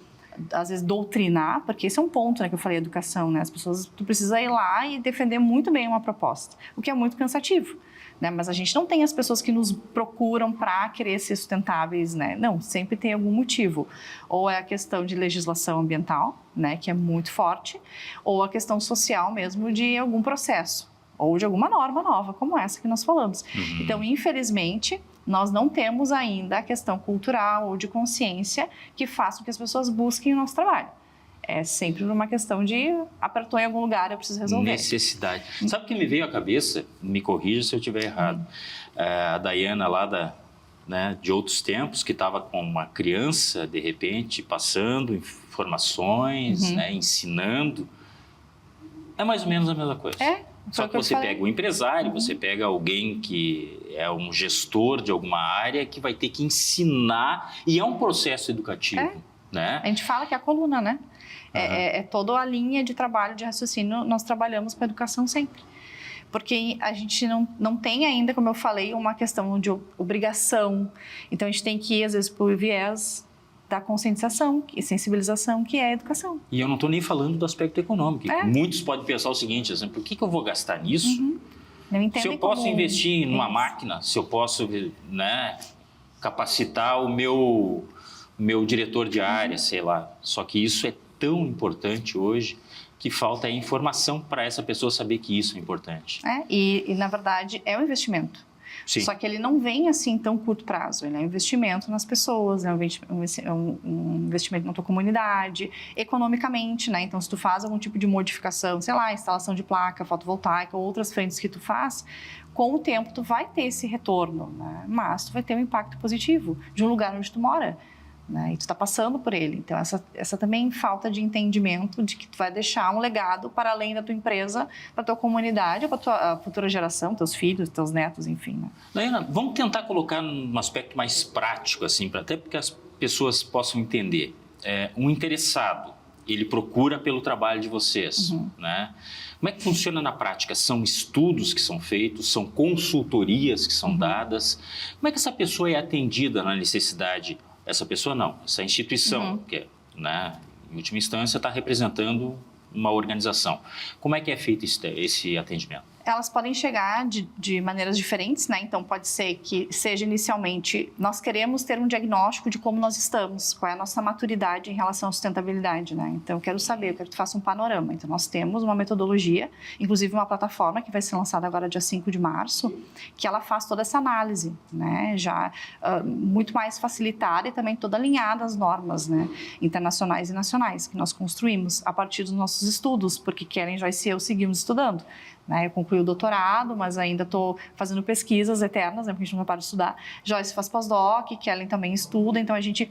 às vezes, doutrinar, porque esse é um ponto, né, que eu falei, educação, né? As pessoas, tu precisa ir lá e defender muito bem uma proposta, o que é muito cansativo. Né? Mas a gente não tem as pessoas que nos procuram para querer ser sustentáveis, né? Não, sempre tem algum motivo. Ou é a questão de legislação ambiental, né, que é muito forte, ou a questão social mesmo de algum processo, ou de alguma norma nova, como essa que nós falamos. Então, infelizmente, nós não temos ainda a questão cultural ou de consciência que faça com que as pessoas busquem o nosso trabalho. É sempre uma questão de apertou em algum lugar, eu preciso resolver. Necessidade. Sabe o que me veio à cabeça? Me corrija se eu estiver errado. A Dayana lá de outros tempos, que estava com uma criança, de repente, passando informações, né, ensinando. É mais ou menos a mesma coisa. Só que você pega um empresário, você pega alguém que é um gestor de alguma área que vai ter que ensinar, e é um processo educativo. Né? A gente fala que é a coluna, né? É toda a linha de trabalho, de raciocínio, nós trabalhamos com a educação sempre. Porque a gente não tem ainda, como eu falei, uma questão de obrigação. Então, a gente tem que ir, às vezes, por viés da conscientização e sensibilização, que é a educação. E eu não estou nem falando do aspecto econômico. Muitos podem pensar o seguinte, assim, por que eu vou gastar nisso? Se eu posso investir numa máquina, se eu posso, né, capacitar o meu diretor de área, sei lá. Só que isso é tão importante hoje que falta a informação para essa pessoa saber que isso é importante. E na verdade, é um investimento. Sim. Só que ele não vem assim tão curto prazo. Ele é um investimento nas pessoas, é um investimento na tua comunidade, economicamente, né? Então, se tu faz algum tipo de modificação, sei lá, instalação de placa fotovoltaica ou outras frentes que tu faz, com o tempo tu vai ter esse retorno, né? Mas tu vai ter um impacto positivo de um lugar onde tu mora. Né? E tu está passando por ele. Então, essa também falta de entendimento de que tu vai deixar um legado para além da tua empresa, para a tua comunidade, para a tua futura geração, teus filhos, teus netos, enfim. Né? Dayana, vamos tentar colocar num aspecto mais prático, assim, até porque as pessoas possam entender. Um interessado, ele procura pelo trabalho de vocês, né? Como é que funciona na prática? São estudos que são feitos, são consultorias que são dadas? Como é que essa pessoa é atendida na necessidade? Essa pessoa não, essa instituição, que, né, em última instância, está representando uma organização. Como é que é feito esse atendimento? Elas podem chegar de maneiras diferentes, né? Então, pode ser que seja inicialmente, nós queremos ter um diagnóstico de como nós estamos, qual é a nossa maturidade em relação à sustentabilidade, né? Então, eu quero que tu faça um panorama. Então, nós temos uma metodologia, inclusive uma plataforma que vai ser lançada agora dia 5 de março, que ela faz toda essa análise, né? Já muito mais facilitada e também toda alinhada às normas, né? Internacionais e nacionais que nós construímos a partir dos nossos estudos, porque Kellen, Joyce e eu seguimos estudando. Eu concluí o doutorado, mas ainda estou fazendo pesquisas eternas, né, porque a gente não para de estudar. Joyce faz pós-doc, Kellen também estuda, então a gente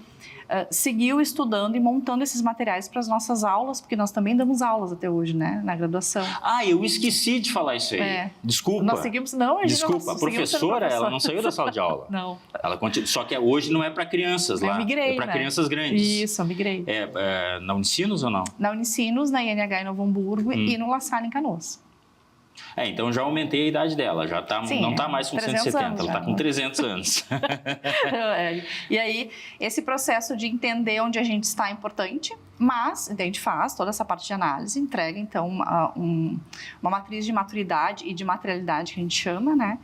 seguiu estudando e montando esses materiais para as nossas aulas, porque nós também damos aulas até hoje, né, na graduação. Eu esqueci de falar isso aí. Desculpa. Nós seguimos... Não, desculpa, a professora, ela não saiu da sala de aula. Não. Ela continua, só que hoje não é para crianças lá. Eu migrei, é para crianças grandes. Isso, eu migrei. Na Unicinos ou não? Na Unicinos, na INH em Novo Hamburgo e no La Salle em Canoas. Então já aumentei a idade dela, já tá, não está mais com 170, ela está com 300 anos. E aí, esse processo de entender onde a gente está é importante, mas a gente faz toda essa parte de análise, entrega então uma matriz de maturidade e de materialidade que a gente chama, né?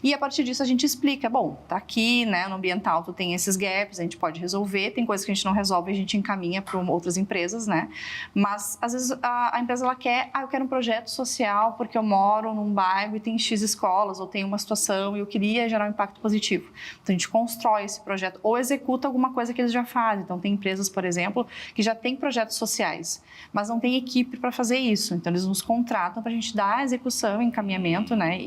E a partir disso a gente explica, bom, tá aqui, né, no ambiental tu tem esses gaps, a gente pode resolver, tem coisas que a gente não resolve, a gente encaminha para outras empresas, né? Mas às vezes a empresa ela quer, eu quero um projeto social porque eu moro num bairro e tem X escolas, ou tem uma situação e eu queria gerar um impacto positivo. Então, a gente constrói esse projeto ou executa alguma coisa que eles já fazem. Então, tem empresas, por exemplo, que já têm projetos sociais, mas não tem equipe para fazer isso. Então, eles nos contratam para a gente dar a execução, encaminhamento, né,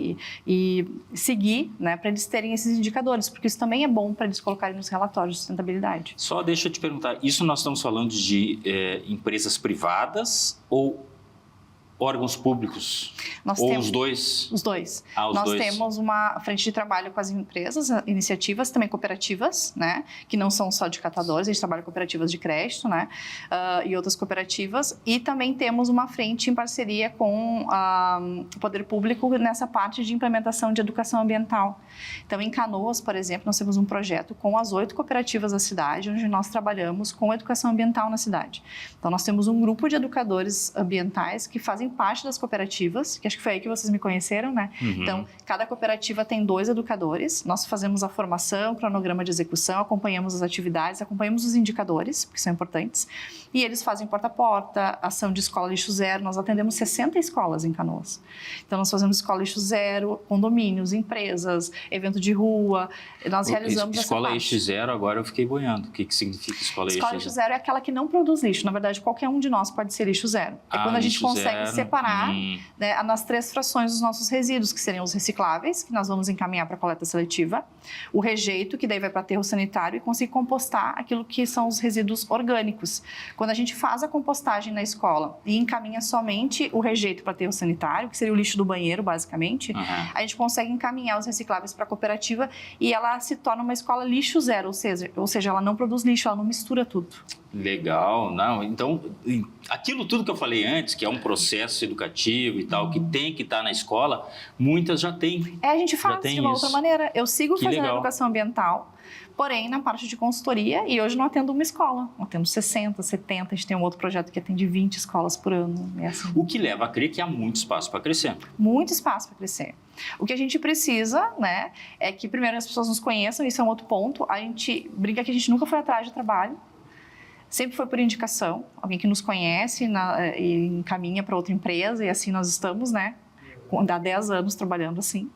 e seguir, né, para eles terem esses indicadores, porque isso também é bom para eles colocarem nos relatórios de sustentabilidade. Só deixa eu te perguntar, isso nós estamos falando de empresas privadas ou órgãos públicos? Os dois? Os dois. Nós temos uma frente de trabalho com as empresas, iniciativas, também cooperativas, né? Que não são só de catadores, a gente trabalha com cooperativas de crédito, né? E outras cooperativas. E também temos uma frente em parceria com o poder público nessa parte de implementação de educação ambiental. Então, em Canoas, por exemplo, nós temos um projeto com as 8 cooperativas da cidade, onde nós trabalhamos com educação ambiental na cidade. Então, nós temos um grupo de educadores ambientais que fazem parte das cooperativas, que acho que foi aí que vocês me conheceram, né? Uhum. Então, cada cooperativa tem 2 educadores, nós fazemos a formação, cronograma de execução, acompanhamos as atividades, acompanhamos os indicadores, que são importantes, e eles fazem porta a porta, ação de escola lixo zero, nós atendemos 60 escolas em Canoas. Então, nós fazemos escola lixo zero, condomínios, empresas, evento de rua, nós realizamos essa Escola parte. lixo zero, agora eu fiquei boiando. O que significa escola lixo zero? Escola lixo zero é aquela que não produz lixo, na verdade, qualquer um de nós pode ser lixo zero. É quando a gente consegue separar, né, nas 3 frações dos nossos resíduos, que seriam os recicláveis, que nós vamos encaminhar para a coleta seletiva, o rejeito, que daí vai para aterro sanitário, e conseguir compostar aquilo que são os resíduos orgânicos. Quando a gente faz a compostagem na escola e encaminha somente o rejeito para aterro sanitário, que seria o lixo do banheiro, basicamente, a gente consegue encaminhar os recicláveis para a cooperativa e ela se torna uma escola lixo zero, ou seja, ela não produz lixo, ela não mistura tudo. Legal, não, então, aquilo tudo que eu falei antes, que é um processo educativo e tal, que tem que estar na escola, muitas já têm. A gente faz de uma outra maneira. Eu sigo fazendo educação ambiental, porém, na parte de consultoria, e hoje não atendo uma escola, eu atendo 60, 70, a gente tem um outro projeto que atende 20 escolas por ano. Assim. O que leva a crer que há muito espaço para crescer. Muito espaço para crescer. O que a gente precisa, né, é que primeiro as pessoas nos conheçam, isso é um outro ponto. A gente brinca que a gente nunca foi atrás de trabalho, sempre foi por indicação, alguém que nos conhece e encaminha para outra empresa, e assim nós estamos, né, há 10 anos trabalhando assim.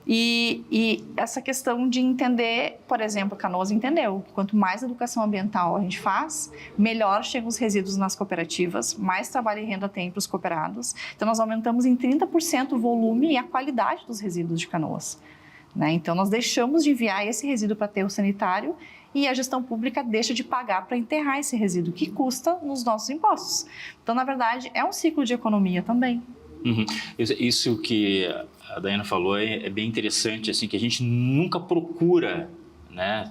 E essa questão de entender, por exemplo, Canoas entendeu que quanto mais educação ambiental a gente faz, melhor chegam os resíduos nas cooperativas, mais trabalho e renda tem para os cooperados. Então, nós aumentamos em 30% o volume e a qualidade dos resíduos de Canoas. Né? Então, nós deixamos de enviar esse resíduo para aterro sanitário e a gestão pública deixa de pagar para enterrar esse resíduo, que custa nos nossos impostos. Então, na verdade, é um ciclo de economia também. Uhum. Isso que a Daiana falou é bem interessante, assim, que a gente nunca procura, né?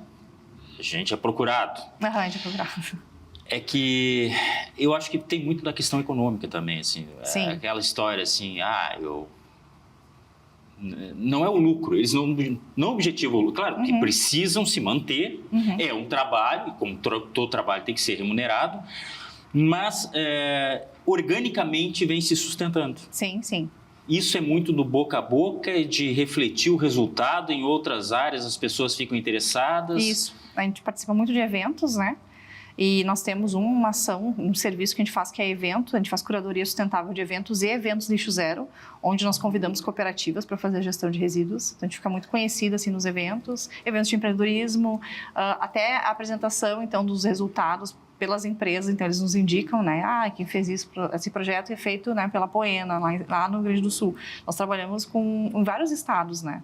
A gente é procurado. A gente é procurado. É que eu acho que tem muito da questão econômica também, assim. Sim. Aquela história assim, não é o lucro, eles não objetivam o lucro. Claro que precisam se manter, é um trabalho, como todo trabalho tem que ser remunerado, mas organicamente vem se sustentando. Sim, sim. isso é muito do boca a boca, de refletir o resultado em outras áreas, as pessoas ficam interessadas? Isso, a gente participa muito de eventos, né? E nós temos uma ação, um serviço que a gente faz que é evento, a gente faz curadoria sustentável de eventos e eventos lixo zero, onde nós convidamos cooperativas para fazer a gestão de resíduos. Então a gente fica muito conhecido assim nos eventos de empreendedorismo, até a apresentação então dos resultados pelas empresas, então eles nos indicam, né, quem fez esse projeto é feito, né, pela Poena, lá no Rio Grande do Sul. Nós trabalhamos em vários estados, né,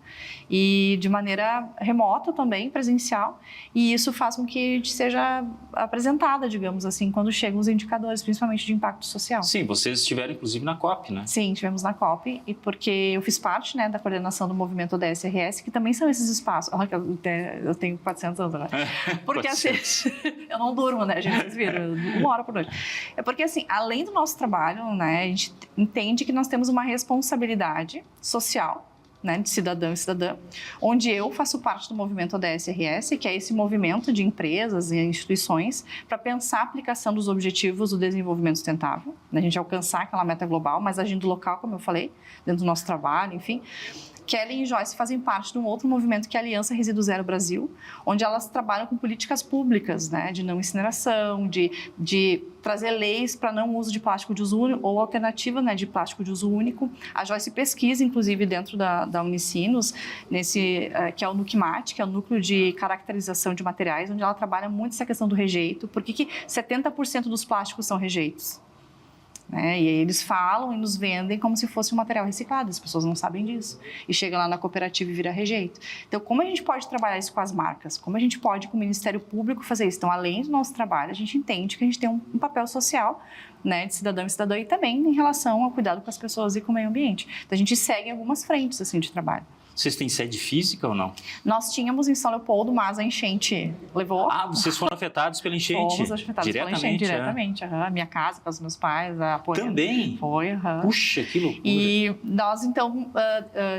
e de maneira remota também, presencial, e isso faz com que a gente seja apresentada, digamos assim, quando chegam os indicadores, principalmente de impacto social. Sim, vocês estiveram inclusive na COP, né? Sim, estivemos na COP, e porque eu fiz parte, né, da coordenação do movimento ODS-RS, que também são esses espaços. Eu tenho 400 anos agora. Porque 400. Assim, eu não durmo, né, gente? Vocês viram, 1 hora por noite. É porque, assim, além do nosso trabalho, né, a gente entende que nós temos uma responsabilidade social, né, de cidadão e cidadã, onde eu faço parte do movimento ODS-RS, que é esse movimento de empresas e instituições para pensar a aplicação dos objetivos do desenvolvimento sustentável, né, a gente alcançar aquela meta global, mas agindo local, como eu falei, dentro do nosso trabalho, enfim. Kelly e Joyce fazem parte de um outro movimento que é a Aliança Resíduo Zero Brasil, onde elas trabalham com políticas públicas, né, de não incineração, de trazer leis para não uso de plástico de uso único ou alternativa, né, de plástico de uso único. A Joyce pesquisa, inclusive, dentro da Unicinos, que é o NUCMAT, que é o Núcleo de Caracterização de Materiais, onde ela trabalha muito essa questão do rejeito. Por que 70% dos plásticos são rejeitos? E aí eles falam e nos vendem como se fosse um material reciclado, as pessoas não sabem disso. E chega lá na cooperativa e vira rejeito. Então, como a gente pode trabalhar isso com as marcas? Como a gente pode, com o Ministério Público, fazer isso? Então, além do nosso trabalho, a gente entende que a gente tem um papel social, né, de cidadão e cidadã, e também em relação ao cuidado com as pessoas e com o meio ambiente. Então, a gente segue algumas frentes assim, de trabalho. Vocês têm sede física ou não? Nós tínhamos em São Leopoldo, mas a enchente levou. Vocês foram afetados pela enchente? Fomos afetados pela enchente, diretamente. A minha casa, para os meus pais, a Poena. Também? Foi, Puxa, que loucura. E nós, então,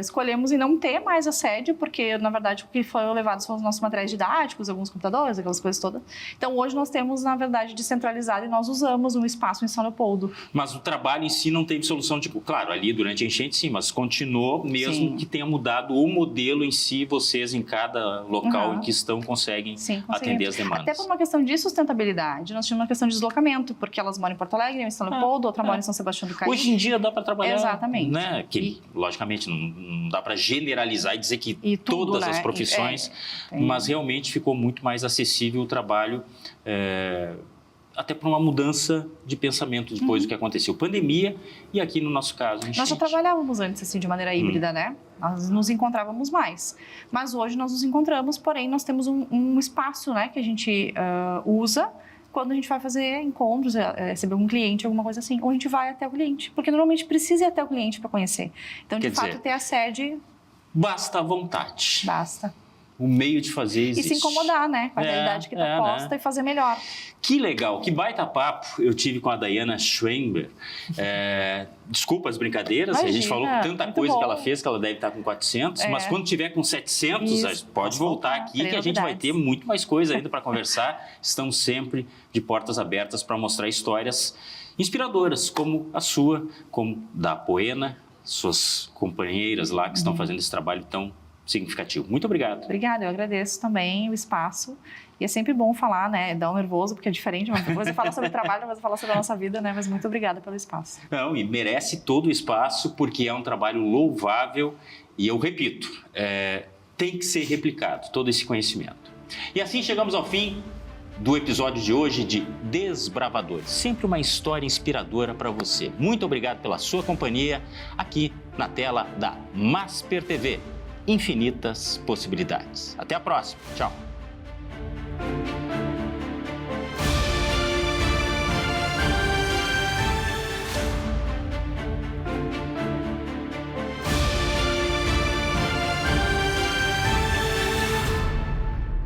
escolhemos em não ter mais a sede, porque, na verdade, o que foi levado foram os nossos materiais didáticos, alguns computadores, aquelas coisas todas. Então, hoje nós temos, na verdade, descentralizado e nós usamos um espaço em São Leopoldo. Mas o trabalho em si não teve solução, claro, ali durante a enchente sim, mas continuou mesmo sim. Que tenha mudado o modelo em si, vocês em cada local em que estão conseguem atender as demandas. Até por uma questão de sustentabilidade, nós tínhamos uma questão de deslocamento, porque elas moram em Porto Alegre, em São Leopoldo, outra mora em São Sebastião do Caí. Hoje em dia dá para trabalhar, exatamente. Né? Que, logicamente, não dá para generalizar e dizer que tudo, todas as profissões, mas realmente ficou muito mais acessível o trabalho, até por uma mudança de pensamento depois do que aconteceu. Pandemia e aqui no nosso caso, nós já trabalhávamos antes assim de maneira híbrida, né? Nós nos encontrávamos mais. Mas hoje nós nos encontramos, porém nós temos um espaço, né, que a gente usa quando a gente vai fazer encontros, receber um cliente, alguma coisa assim, ou a gente vai até o cliente, porque normalmente precisa ir até o cliente para conhecer. Então, de fato, ter a sede... Basta a vontade. Basta. O meio de fazer existe. E se incomodar, né? Com a realidade que está posta, né? E fazer melhor. Que legal, que baita papo eu tive com a Daiana Schwember. Desculpa as brincadeiras, imagina, a gente falou tanta coisa que ela fez, que ela deve estar com 400, mas quando tiver com 700, pode voltar aqui, que a gente vai ter muito mais coisa ainda para conversar. Estamos sempre de portas abertas para mostrar histórias inspiradoras, como a sua, como da Poena, suas companheiras lá que estão fazendo esse trabalho tão significativo. Muito obrigado. Obrigada, eu agradeço também o espaço. E é sempre bom falar, né? Dá um nervoso, porque é diferente. Uma coisa é falar sobre o trabalho, mas falar sobre a nossa vida, né? Mas muito obrigada pelo espaço. Não, e merece todo o espaço, porque é um trabalho louvável. E eu repito, tem que ser replicado, todo esse conhecimento. E assim chegamos ao fim do episódio de hoje de Desbravadores. Sempre uma história inspiradora para você. Muito obrigado pela sua companhia aqui na tela da Masper TV. Infinitas possibilidades. Até a próxima. Tchau.